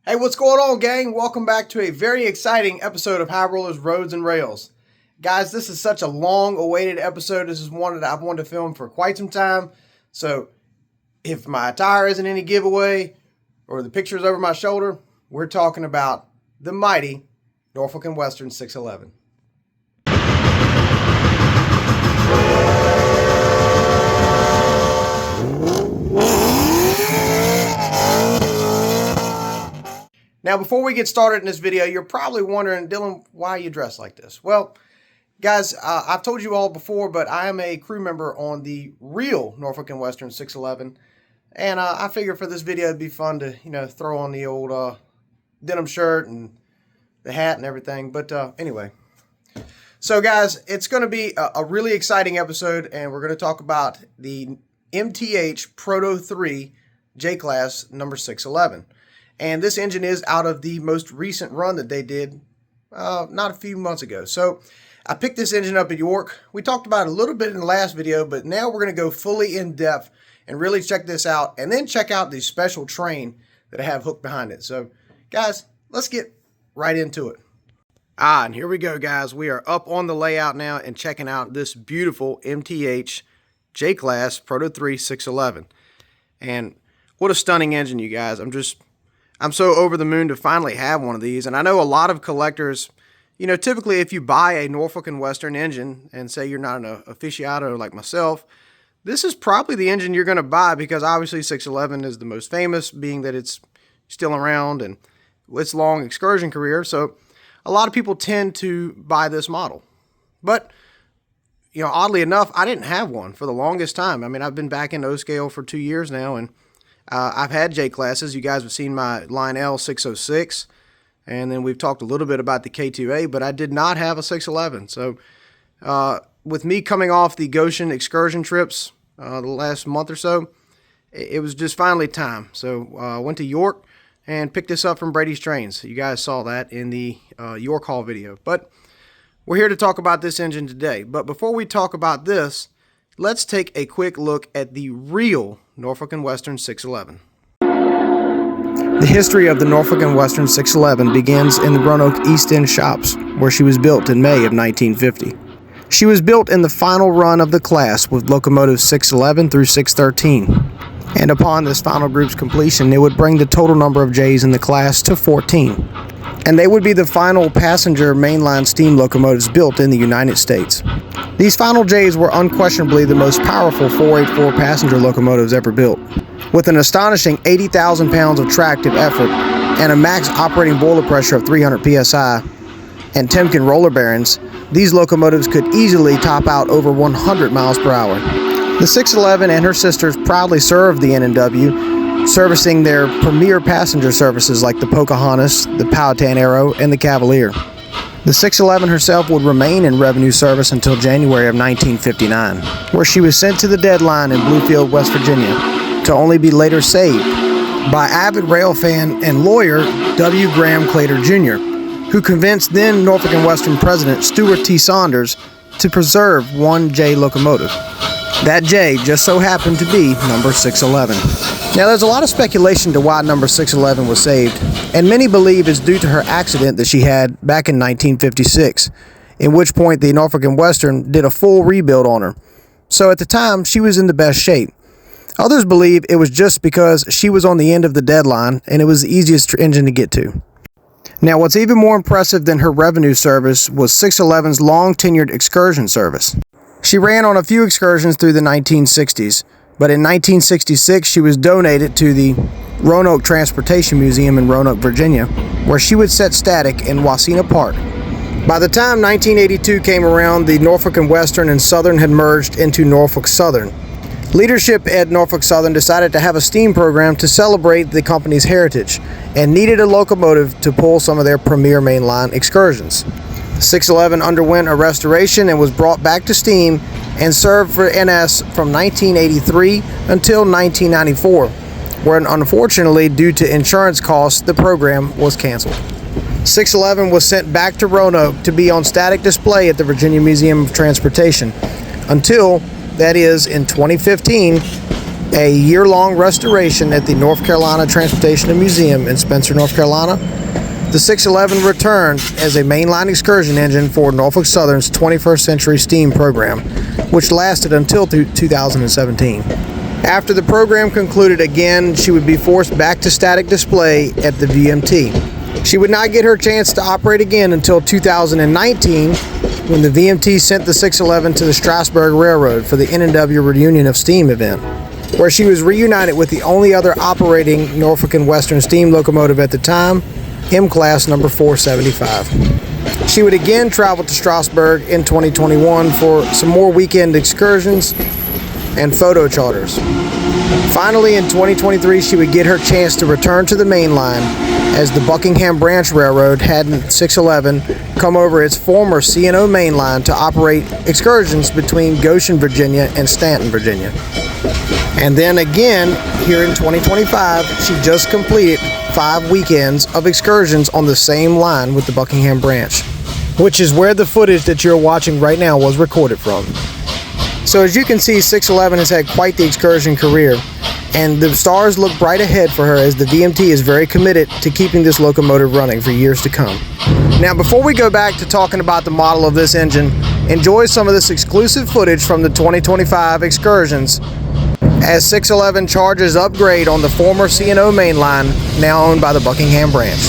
Hey, what's going on, gang? Welcome back to a very exciting episode of High Rollers, Roads, and Rails. Guys, this is such a long-awaited episode. This is one that I've wanted to film for quite some time. So, if my attire isn't any giveaway or the picture's over my shoulder, we're talking about the mighty Norfolk and Western 611. Now, before we get started in this video, you're probably wondering, Dylan, why you dress like this? Well, guys, I've told you all before, but I am a crew member on the real Norfolk and Western 611. And I figured for this video, it'd be fun to, throw on the old denim shirt and the hat and everything. But anyway, so guys, it's going to be a really exciting episode, and we're going to talk about the MTH Proto 3 J-Class number 611. And this engine is out of the most recent run that they did not a few months ago. So I picked this engine up at York. We talked about it a little bit in the last video, but now we're going to go fully in depth and really check this out, and then check out the special train that I have hooked behind it. So guys, let's get right into it. And here we go, guys. We are up on the layout now and checking out this beautiful MTH J-Class Proto 3 611. And what a stunning engine, you guys. I'm so over the moon to finally have one of these. And I know a lot of collectors, typically if you buy a Norfolk and Western engine and say you're not an aficionado like myself, this is probably the engine you're going to buy, because obviously 611 is the most famous, being that it's still around and its long excursion career. So a lot of people tend to buy this model. But, oddly enough, I didn't have one for the longest time. I mean, I've been back in O-scale for 2 years now, and I've had J-classes. You guys have seen my Lionel 606, and then we've talked a little bit about the K2A, but I did not have a 611. So with me coming off the Goshen excursion trips the last month or so, it was just finally time. So I went to York and picked this up from Brady's Trains. You guys saw that in the York Haul video. But we're here to talk about this engine today. But before we talk about this, let's take a quick look at the real Norfolk and Western 611. The history of the Norfolk and Western 611 begins in the Roanoke East End shops, where she was built in May of 1950. She was built in the final run of the class with locomotives 611 through 613. And upon this final group's completion, it would bring the total number of J's in the class to 14. And they would be the final passenger mainline steam locomotives built in the United States. These final J's were unquestionably the most powerful 484 passenger locomotives ever built. With an astonishing 80,000 pounds of tractive effort and a max operating boiler pressure of 300 psi and Timken roller bearings, these locomotives could easily top out over 100 miles per hour. The 611 and her sisters proudly served the N&W, servicing their premier passenger services like the Pocahontas, the Powhatan Arrow, and the Cavalier. The 611 herself would remain in revenue service until January of 1959, where she was sent to the deadline in Bluefield, West Virginia, to only be later saved by avid rail fan and lawyer W. Graham Claytor Jr., who convinced then Norfolk and Western President Stuart T. Saunders to preserve one J locomotive. That J just so happened to be number 611. Now, there's a lot of speculation to why number 611 was saved, and many believe it's due to her accident that she had back in 1956, in which point the Norfolk and Western did a full rebuild on her. So at the time, she was in the best shape. Others believe it was just because she was on the end of the deadline and it was the easiest engine to get to. Now, what's even more impressive than her revenue service was 611's long-tenured excursion service. She ran on a few excursions through the 1960s, but in 1966 she was donated to the Roanoke Transportation Museum in Roanoke, Virginia, where she would set static in Wasena Park. By the time 1982 came around, the Norfolk and Western and Southern had merged into Norfolk Southern. Leadership at Norfolk Southern decided to have a steam program to celebrate the company's heritage and needed a locomotive to pull some of their premier mainline excursions. 611 underwent a restoration and was brought back to steam and served for NS from 1983 until 1994, where unfortunately, due to insurance costs, the program was canceled. 611 was sent back to Roanoke to be on static display at the Virginia Museum of Transportation until, that is, in 2015, a year-long restoration at the North Carolina Transportation and Museum in Spencer, North Carolina, the 611 returned as a mainline excursion engine for Norfolk Southern's 21st Century Steam program, which lasted until 2017. After the program concluded again, she would be forced back to static display at the VMT. She would not get her chance to operate again until 2019, when the VMT sent the 611 to the Strasburg Railroad for the N&W Reunion of Steam event, where she was reunited with the only other operating Norfolk and Western steam locomotive at the time, M-Class number 475. She would again travel to Strasburg in 2021 for some more weekend excursions and photo charters. Finally, in 2023, she would get her chance to return to the main line as the Buckingham Branch Railroad had 611 come over its former C&O main line to operate excursions between Goshen, Virginia and Stanton, Virginia. And then again, here in 2025, she just completed 5 weekends of excursions on the same line with the Buckingham Branch, which is where the footage that you're watching right now was recorded from. So as you can see, 611 has had quite the excursion career, and the stars look bright ahead for her as the VMT is very committed to keeping this locomotive running for years to come. Now, before we go back to talking about the model of this engine, enjoy some of this exclusive footage from the 2025 excursions as 611 charges upgrade on the former C&O main line, now owned by the Buckingham Branch.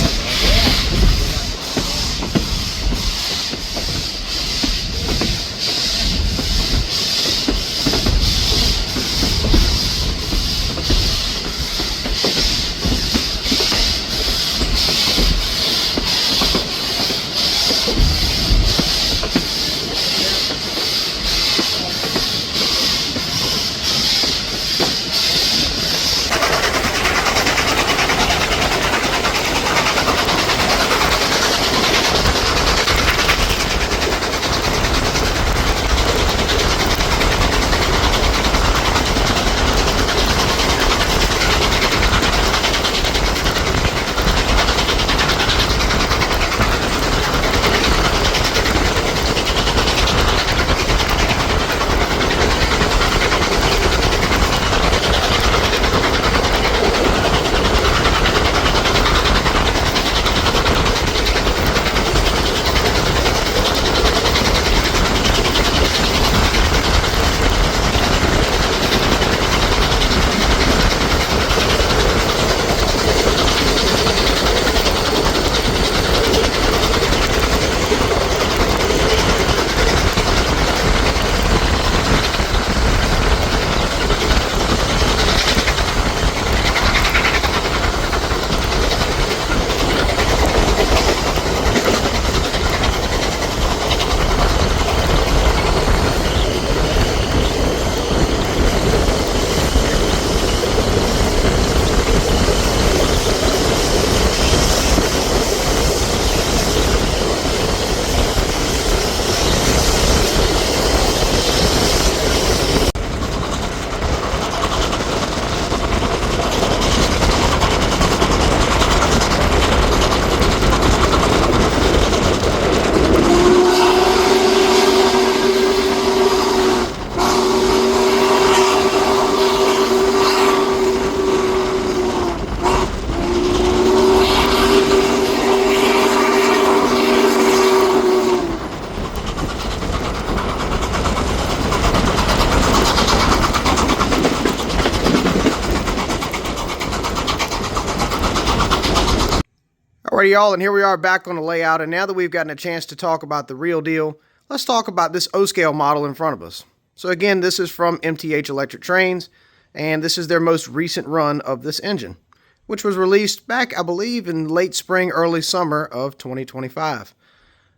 Alrighty, y'all, and here we are back on the layout, and now that we've gotten a chance to talk about the real deal, let's talk about this O-scale model in front of us. So again, this is from MTH Electric Trains, and this is their most recent run of this engine, which was released back, I believe, in late spring, early summer of 2025.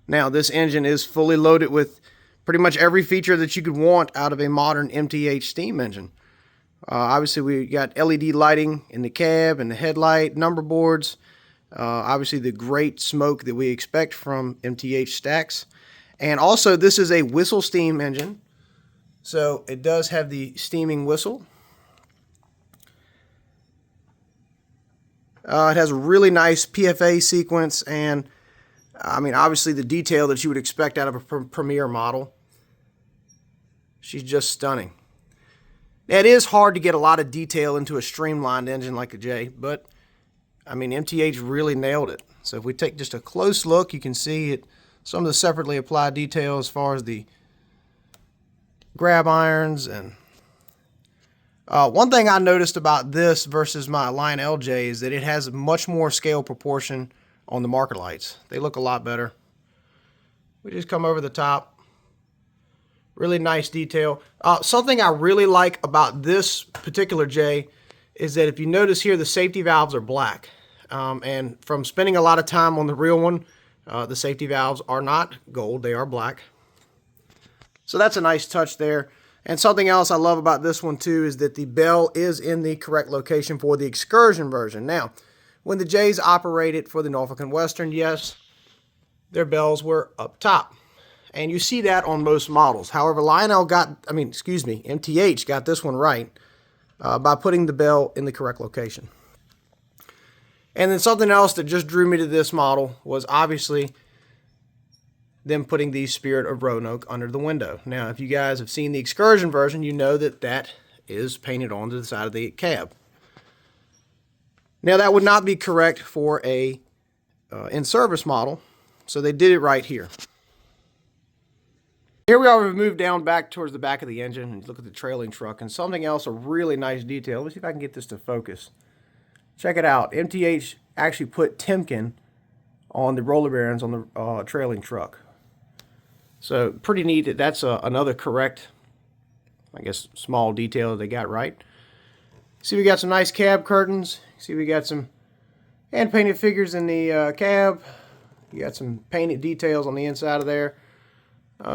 Now, this engine is fully loaded with pretty much every feature that you could want out of a modern MTH steam engine. Obviously, we got LED lighting in the cab and the headlight, number boards, obviously the great smoke that we expect from MTH stacks. And also, this is a whistle steam engine, so it does have the steaming whistle. It has a really nice PFA sequence, and I mean, obviously the detail that you would expect out of a Premier model. She's just stunning. Now, it is hard to get a lot of detail into a streamlined engine like a J, but I mean, MTH really nailed it. So if we take just a close look, you can see it, some of the separately applied detail as far as the grab irons. And one thing I noticed about this versus my Lionel J is that it has much more scale proportion on the marker lights. They look a lot better. We just come over the top. Really nice detail. Something I really like about this particular J is that if you notice here, the safety valves are black. And from spending a lot of time on the real one, the safety valves are not gold, they are black. So that's a nice touch there. And something else I love about this one too is that the bell is in the correct location for the excursion version. Now, when the J's operated for the Norfolk and Western, yes, their bells were up top. And you see that on most models. However, MTH got this one right by putting the bell in the correct location. And then something else that just drew me to this model was obviously them putting the Spirit of Roanoke under the window. Now, if you guys have seen the excursion version, you know that that is painted onto the side of the cab. Now, that would not be correct for a in-service model, so they did it right here. Here we are, we've moved down back towards the back of the engine and look at the trailing truck. And something else, a really nice detail. Let me see if I can get this to focus. Check it out. MTH actually put Timken on the roller bearings on the trailing truck. So pretty neat. That's another correct, I guess, small detail they got right. See, we got some nice cab curtains. See, we got some hand-painted figures in the cab. You got some painted details on the inside of there.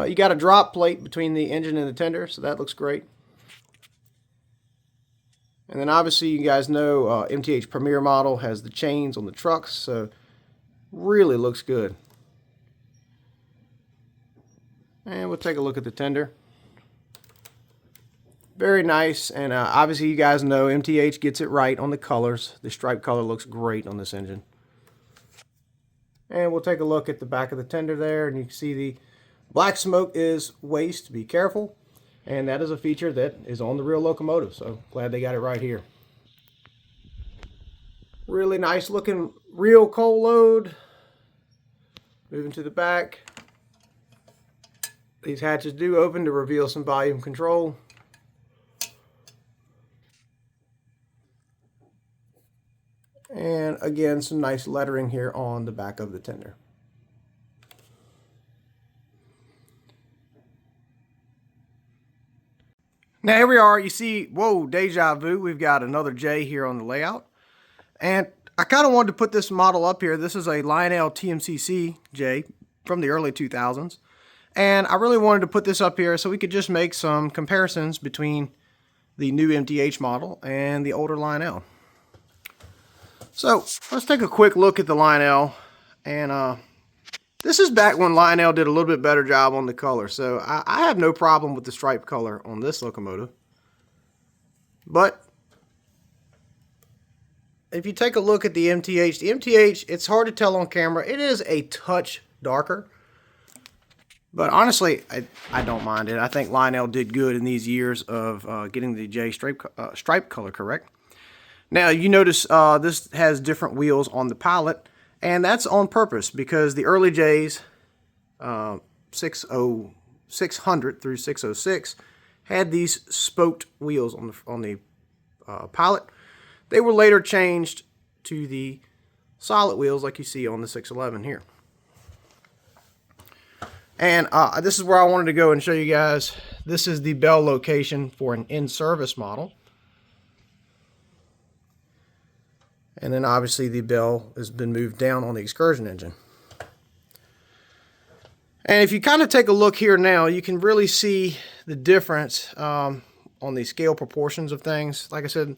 You got a drop plate between the engine and the tender, so that looks great. And then obviously you guys know MTH Premier model has the chains on the trucks, so really looks good. And we'll take a look at the tender. Very nice, and obviously you guys know MTH gets it right on the colors. The stripe color looks great on this engine. And we'll take a look at the back of the tender there, and you can see the black smoke is waste. Be careful. And that is a feature that is on the real locomotive, so glad they got it right here. Really nice looking real coal load. Moving to the back. These hatches do open to reveal some volume control. And again, some nice lettering here on the back of the tender. Now here we are, you see, whoa, deja vu, we've got another J here on the layout. And I kind of wanted to put this model up here. This is a Lionel TMCC J from the early 2000s. And I really wanted to put this up here so we could just make some comparisons between the new MTH model and the older Lionel. So let's take a quick look at the Lionel. And this is back when Lionel did a little bit better job on the color. So I have no problem with the stripe color on this locomotive. But if you take a look at the MTH, it's hard to tell on camera. It is a touch darker. But honestly, I don't mind it. I think Lionel did good in these years of getting the J stripe color correct. Now, you notice this has different wheels on the pilot. And that's on purpose because the early J's, 600 through 606, had these spoked wheels on the pilot. They were later changed to the solid wheels like you see on the 611 here. And this is where I wanted to go and show you guys. This is the bell location for an in-service model. And then obviously the bell has been moved down on the excursion engine. And if you kind of take a look here now, you can really see the difference on the scale proportions of things. Like I said,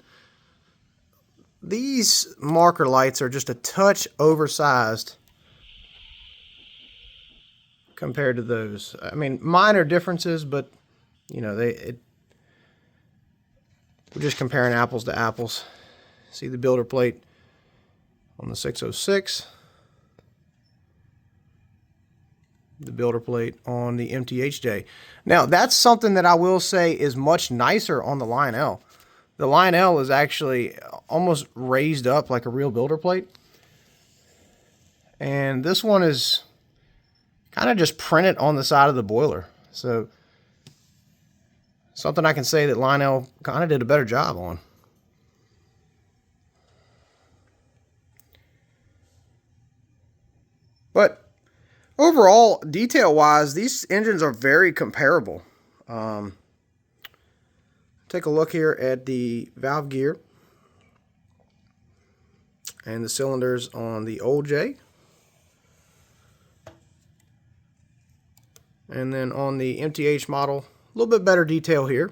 these marker lights are just a touch oversized compared to those. I mean, minor differences, but you know, we're just comparing apples to apples. See the builder plate on the 606. the builder plate on the MTHJ. Now, that's something that I will say is much nicer on the Lionel. The Lionel is actually almost raised up like a real builder plate. And this one is kind of just printed on the side of the boiler. So, something I can say that Lionel kind of did a better job on. But overall, detail-wise, these engines are very comparable. Take a look here at the valve gear and the cylinders on the old J. And then on the MTH model, a little bit better detail here.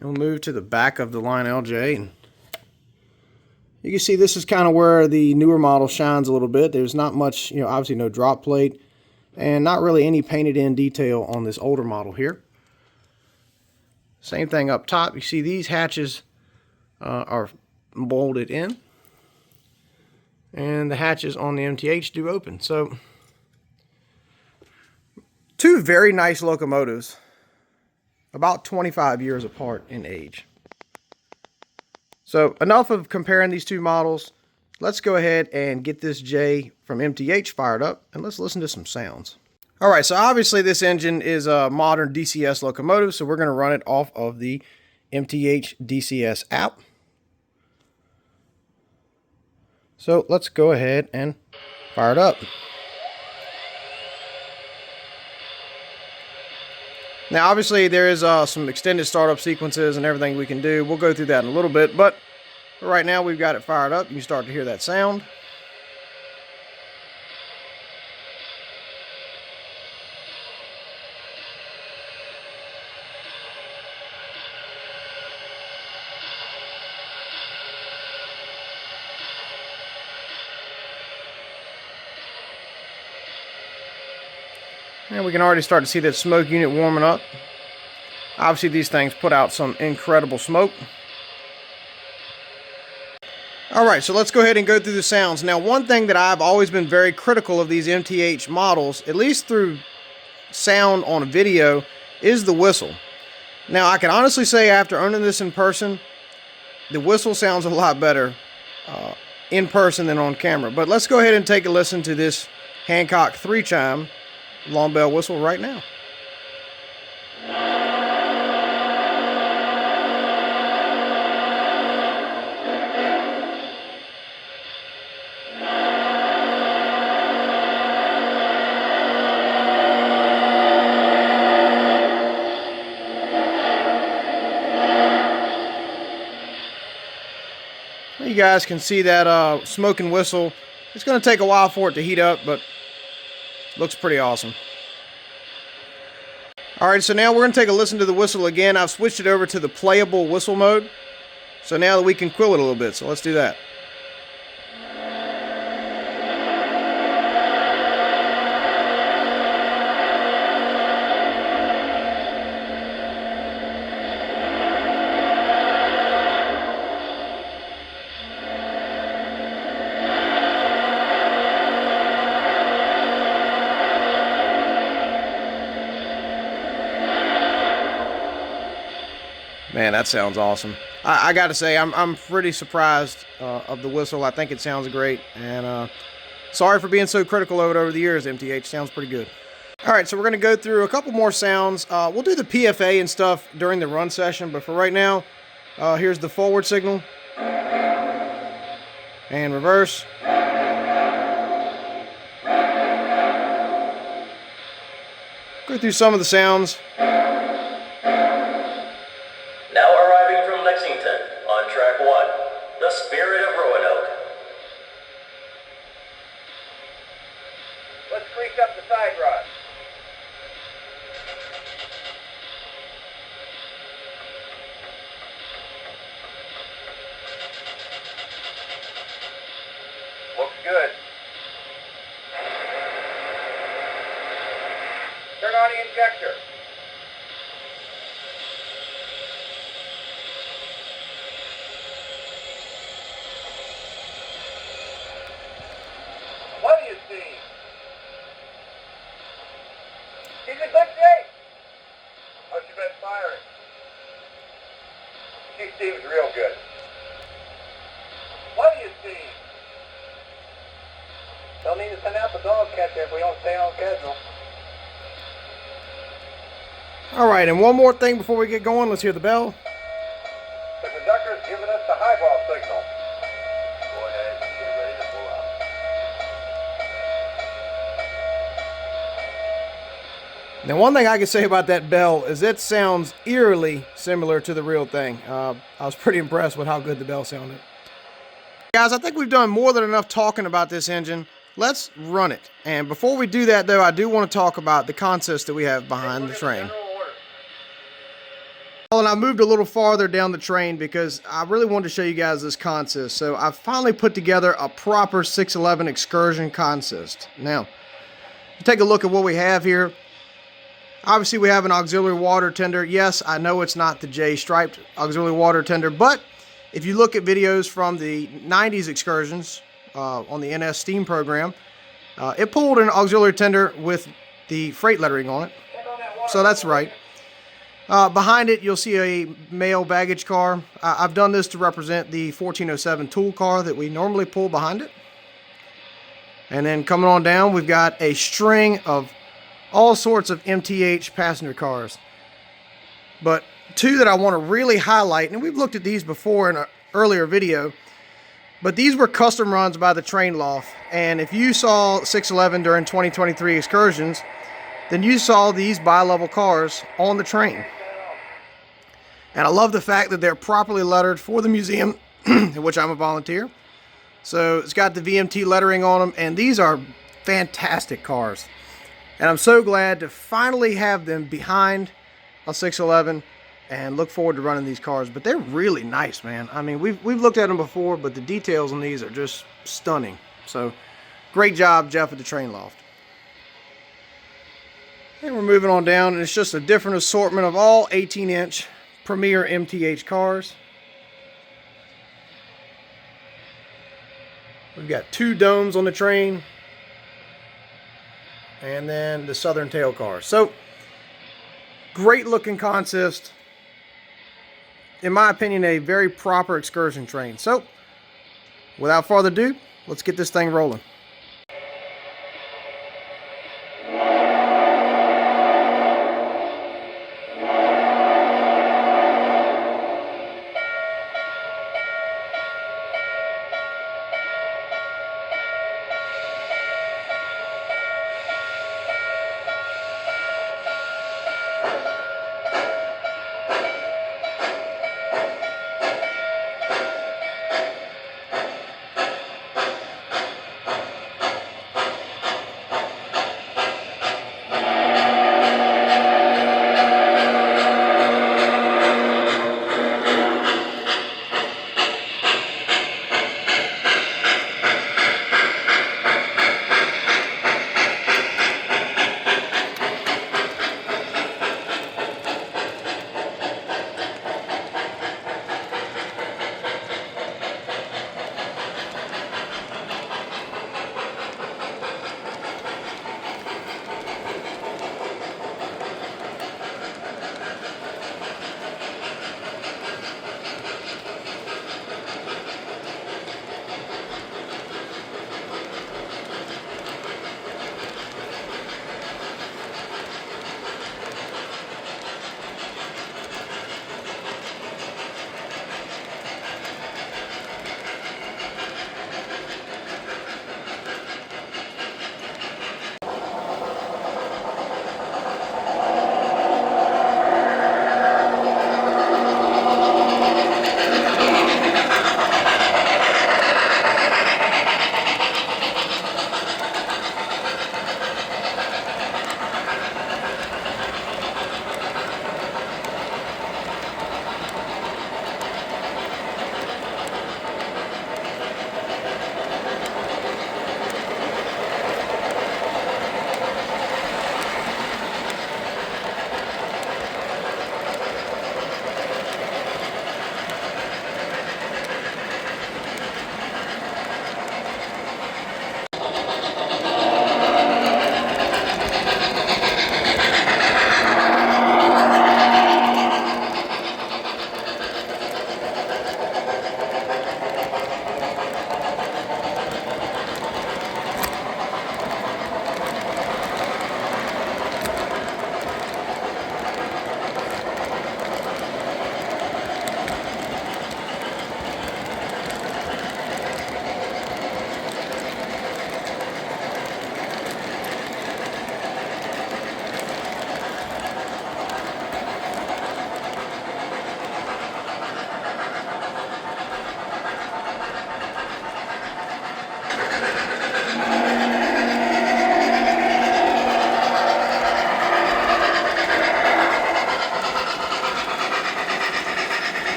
And we'll move to the back of the Lionel J. And you can see this is kind of where the newer model shines a little bit. There's not much, obviously no drop plate, and not really any painted in detail on this older model here. Same thing up top. You see these hatches are bolted in, and the hatches on the MTH do open. So, two very nice locomotives, about 25 years apart in age. So enough of comparing these two models. Let's go ahead and get this J from MTH fired up, and let's listen to some sounds. All right, so obviously this engine is a modern DCS locomotive, so we're going to run it off of the MTH DCS app. So let's go ahead and fire it up. Now, obviously, there is some extended startup sequences and everything we can do. We'll go through that in a little bit, but right now we've got it fired up. You can start to hear that sound. And we can already start to see that smoke unit warming up. Obviously, these things put out some incredible smoke. Alright, so let's go ahead and go through the sounds. Now, one thing that I've always been very critical of these MTH models, at least through sound on a video, is the whistle. Now, I can honestly say after owning this in person, the whistle sounds a lot better in person than on camera. But let's go ahead and take a listen to this Hancock 3-chime long bell whistle right now. You guys can see that smoke and whistle. It's going to take a while for it to heat up, but looks pretty awesome. Alright, so now we're going to take a listen to the whistle again. I've switched it over to the playable whistle mode, so now that we can quill it a little bit. So let's do that. Man, that sounds awesome. I got to say, I'm pretty surprised of the whistle. I think it sounds great, and sorry for being so critical of it over the years, MTH. Sounds pretty good. All right, so we're going to go through a couple more sounds. We'll do the PFA and stuff during the run session, but for right now, here's the forward signal and reverse. Go through some of the sounds. Good. Turn on the injector. to send out the dog catcher if we don't stay on schedule. All right, and one more thing before we get going. Let's hear the bell. The conductor's giving us the highball signal. Go ahead, get ready to pull out. Now, one thing I can say about that bell is it sounds eerily similar to the real thing. I was pretty impressed with how good the bell sounded. Guys, I think we've done more than enough talking about this engine. Let's run it. And before we do that, though, I do want to talk about the consist that we have behind the train. Well, and I moved a little farther down the train because I really wanted to show you guys this consist. So I finally put together a proper 611 excursion consist. Now, take a look at what we have here. Obviously, we have an auxiliary water tender. Yes, I know it's not the J-striped auxiliary water tender, but if you look at videos from the 90s excursions on the NS Steam program, it pulled an auxiliary tender with the freight lettering on it. So that's right. Behind it, you'll see a mail baggage car. I've done this to represent the 1407 tool car that we normally pull behind it. And then coming on down, we've got a string of all sorts of MTH passenger cars. But two that I want to really highlight, and we've looked at these before in an earlier video, but these were custom runs by the train loft. And if you saw 611 during 2023 excursions, then you saw these bi-level cars on the train. And I love the fact that they're properly lettered for the museum, in which I'm a volunteer. So it's got the VMT lettering on them, and these are fantastic cars. And I'm so glad to finally have them behind a 611 and look forward to running these cars. But they're really nice, man. I mean, we've looked at them before, but the details on these are just stunning. So great job, Jeff, at the train loft. And we're moving on down, and it's just a different assortment of all 18-inch Premier MTH cars. We've got two domes on the train, and then the Southern Tail cars. So, great looking consist. In my opinion, a very proper excursion train. So, without further ado, let's get this thing rolling.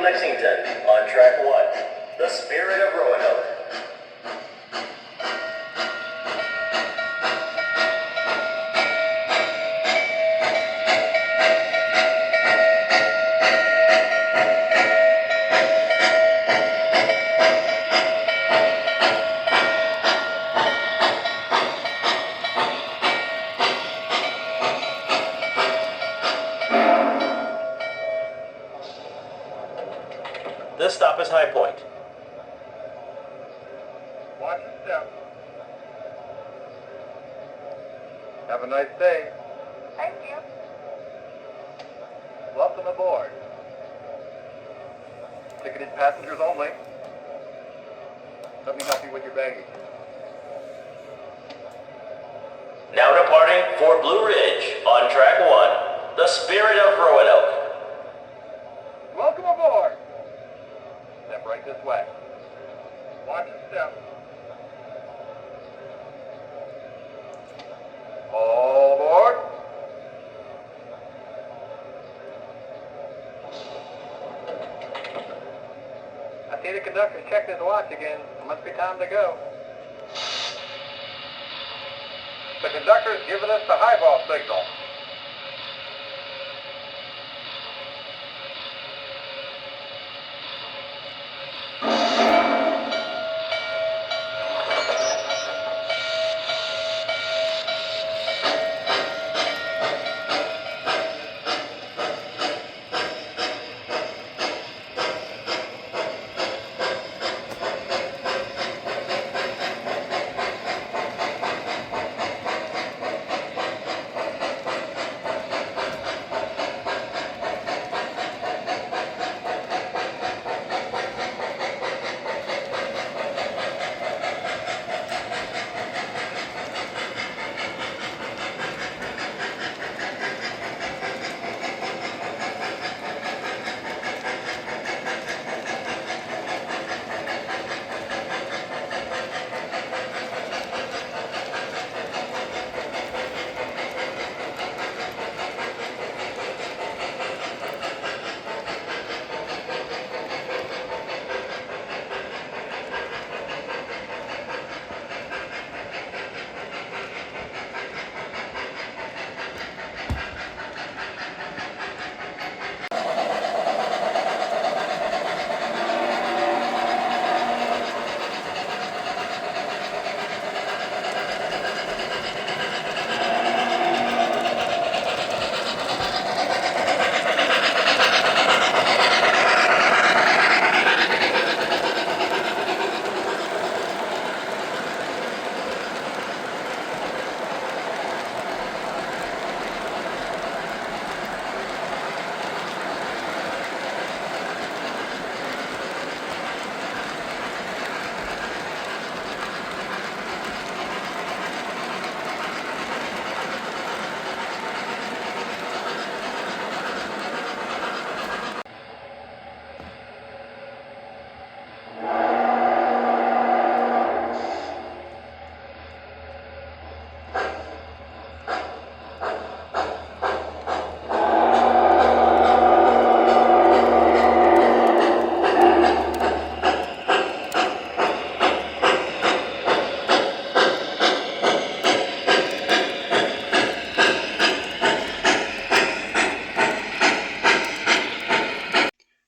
Lexington on track 1, the Spirit of Roanoke. This stop is High Point. Watch your step. Have a nice day. Thank you. Welcome aboard. Ticketed passengers only. Let me help you with your baggage. Now departing for Blue Ridge on track 1, the Spirit of Roanoke. Welcome aboard. Step right this way. Watch your step. All aboard. I see the conductor's checking his watch again. It must be time to go. The conductor's giving us the highball signal.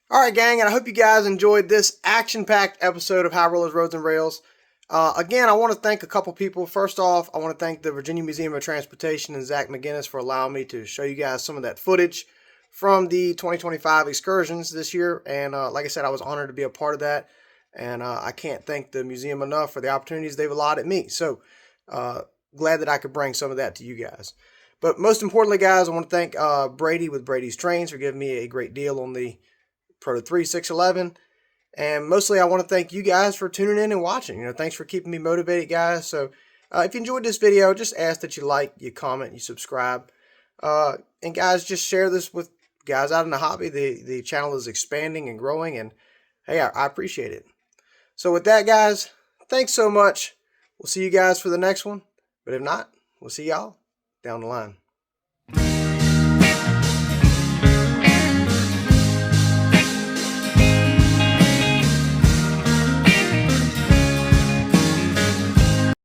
Alright gang, and I hope you guys enjoyed this action-packed episode of High Rollers, Roads, and Rails. Again, I want to thank a couple people. First off, I want to thank the Virginia Museum of Transportation and Zach McGinnis for allowing me to show you guys some of that footage from the 2025 excursions this year. And like I said, I was honored to be a part of that. And I can't thank the museum enough for the opportunities they've allotted me. So glad that I could bring some of that to you guys. But most importantly, guys, I want to thank Brady with Brady's Trains for giving me a great deal on the Proto 3611. And mostly I want to thank you guys for tuning in and watching. Thanks for keeping me motivated, guys. So if you enjoyed this video, just ask that you like, you comment, you subscribe. And guys, just share this with guys out in the hobby. The channel is expanding and growing, and hey, I appreciate it. So with that, guys, thanks so much. We'll see you guys for the next one. But if not, we'll see y'all down the line.